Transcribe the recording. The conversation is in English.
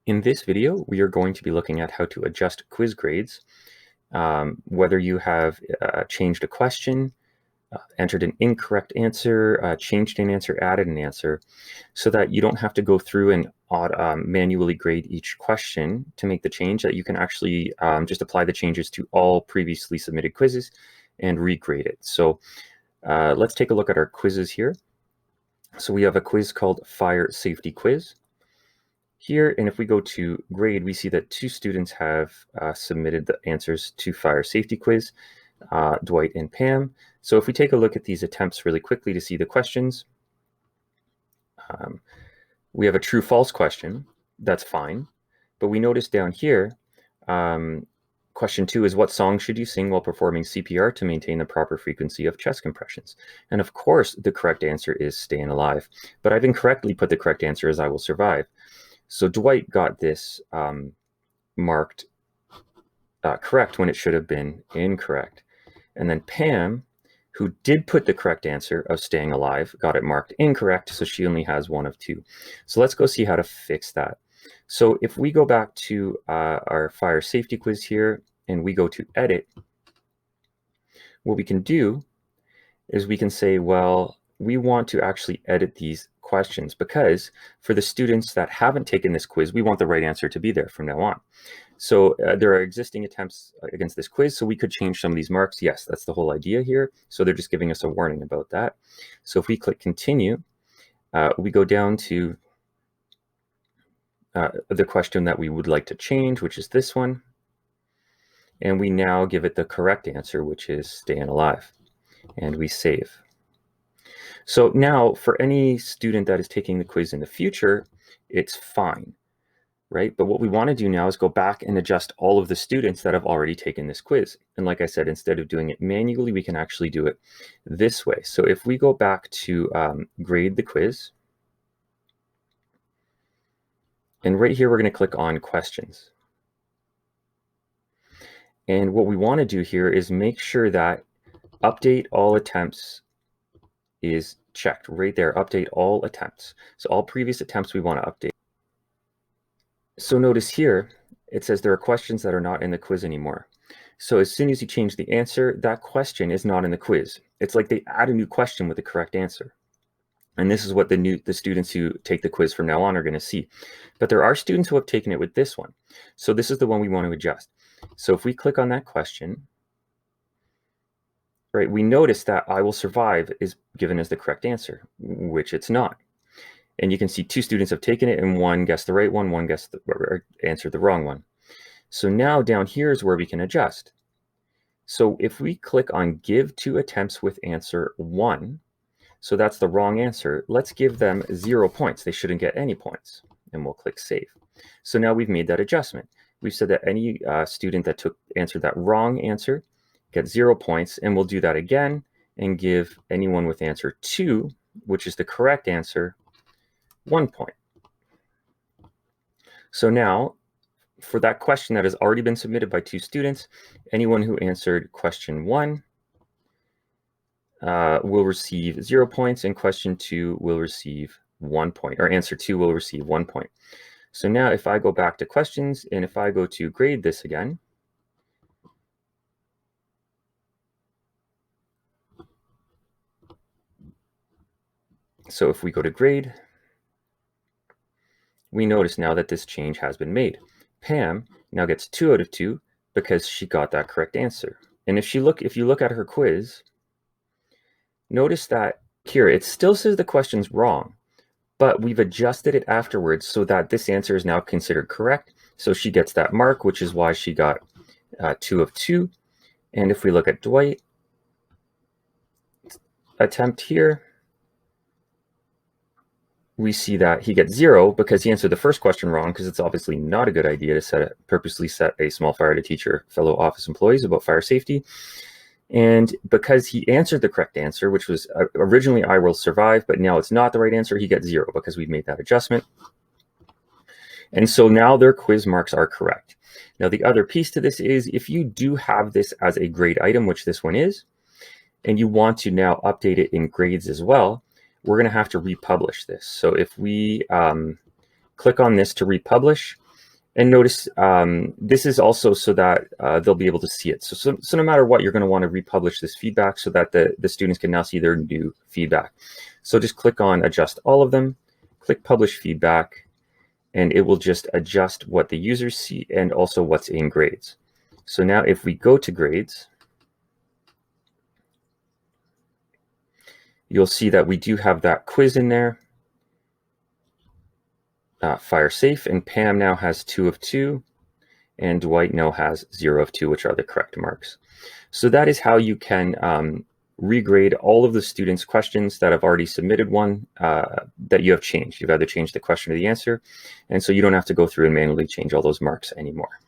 In this video, we are going to be looking at how to adjust quiz grades, whether you have changed a question, entered an incorrect answer, changed an answer, added an answer, so that you don't have to go through and manually grade each question to make the change, that you can actually just apply the changes to all previously submitted quizzes and regrade it. So let's take a look at our quizzes here. So we have a quiz called Fire Safety Quiz here, and if we go to grade, we see that 2 students have submitted the answers to Fire Safety Quiz, Dwight and Pam. So if we take a look at these attempts really quickly to see the questions, we have a true-false question. That's fine. But we notice down here, question 2 is, what song should you sing while performing CPR to maintain the proper frequency of chest compressions? And of course, the correct answer is Staying Alive. But I've incorrectly put the correct answer as I Will Survive. So Dwight got this marked correct when it should have been incorrect. And then Pam, who did put the correct answer of Staying Alive, got it marked incorrect, so she only has 1 of 2. So let's go see how to fix that. So if we go back to our Fire Safety Quiz here, and we go to Edit, what we can do is we can say, well, we want to actually edit these questions, because for the students that haven't taken this quiz, we want the right answer to be there from now on. So there are existing attempts against this quiz, so we could change some of these marks. Yes, that's the whole idea here. So they're just giving us a warning about that. So if we click continue, we go down to the question that we would like to change, which is this one. And we now give it the correct answer, which is Staying Alive. And we save. So now for any student that is taking the quiz in the future, it's fine, right? But what we want to do now is go back and adjust all of the students that have already taken this quiz. And like I said, instead of doing it manually, we can actually do it this way. So if we go back to grade the quiz, and right here, we're going to click on questions. And what we want to do here is make sure that update all attempts is checked right there. Update all attempts. So all previous attempts we want to update. So notice here, it says there are questions that are not in the quiz anymore. So as soon as you change the answer, that question is not in the quiz. It's like they add a new question with the correct answer. And this is what the students who take the quiz from now on are going to see. But there are students who have taken it with this one. So this is the one we want to adjust. So if we click on that question, right, we notice that I Will Survive is given as the correct answer, which it's not. And you can see 2 students have taken it, and 1 guessed the right one, 1 guessed answered the wrong one. So now down here is where we can adjust. So if we click on give 2 attempts with answer 1, so that's the wrong answer, let's give them 0 points. They shouldn't get any points. And we'll click save. So now we've made that adjustment. We've said that any student that answered that wrong answer gets 0 points, and we'll do that again and give anyone with answer 2, which is the correct answer, 1 point. So now, for that question that has already been submitted by 2 students, anyone who answered question 1 will receive 0 points, and question 2 will receive 1 point, or answer 2 will receive 1 point. So now if I go back to questions, and if I go to grade this again, so if we go to grade, we notice now that this change has been made. Pam now gets 2 out of 2 because she got that correct answer. And if you look at her quiz, notice that here it still says the question's wrong, but we've adjusted it afterwards so that this answer is now considered correct. So she gets that mark, which is why she got 2 of 2. And if we look at Dwight attempt here, we see that he gets 0 because he answered the first question wrong, because it's obviously not a good idea to purposely set a small fire to teach your fellow office employees about fire safety. And because he answered the correct answer, which was originally I Will Survive, but now it's not the right answer, he gets 0 because we've made that adjustment. And so now their quiz marks are correct. Now the other piece to this is, if you do have this as a grade item, which this one is, and you want to now update it in grades as well, we're going to have to republish this. So if we click on this to republish, And notice this is also so that they'll be able to see it. So no matter what, you're going to want to republish this feedback so that the students can now see their new feedback. So just click on adjust all of them, click publish feedback, and it will just adjust what the users see and also what's in grades. So now if we go to grades, you'll see that we do have that quiz in there. Fire safe, and Pam now has 2 of 2, and Dwight now has 0 of 2, which are the correct marks. So that is how you can regrade all of the students' questions that have already submitted one that you have changed. You've either changed the question or the answer, and so you don't have to go through and manually change all those marks anymore.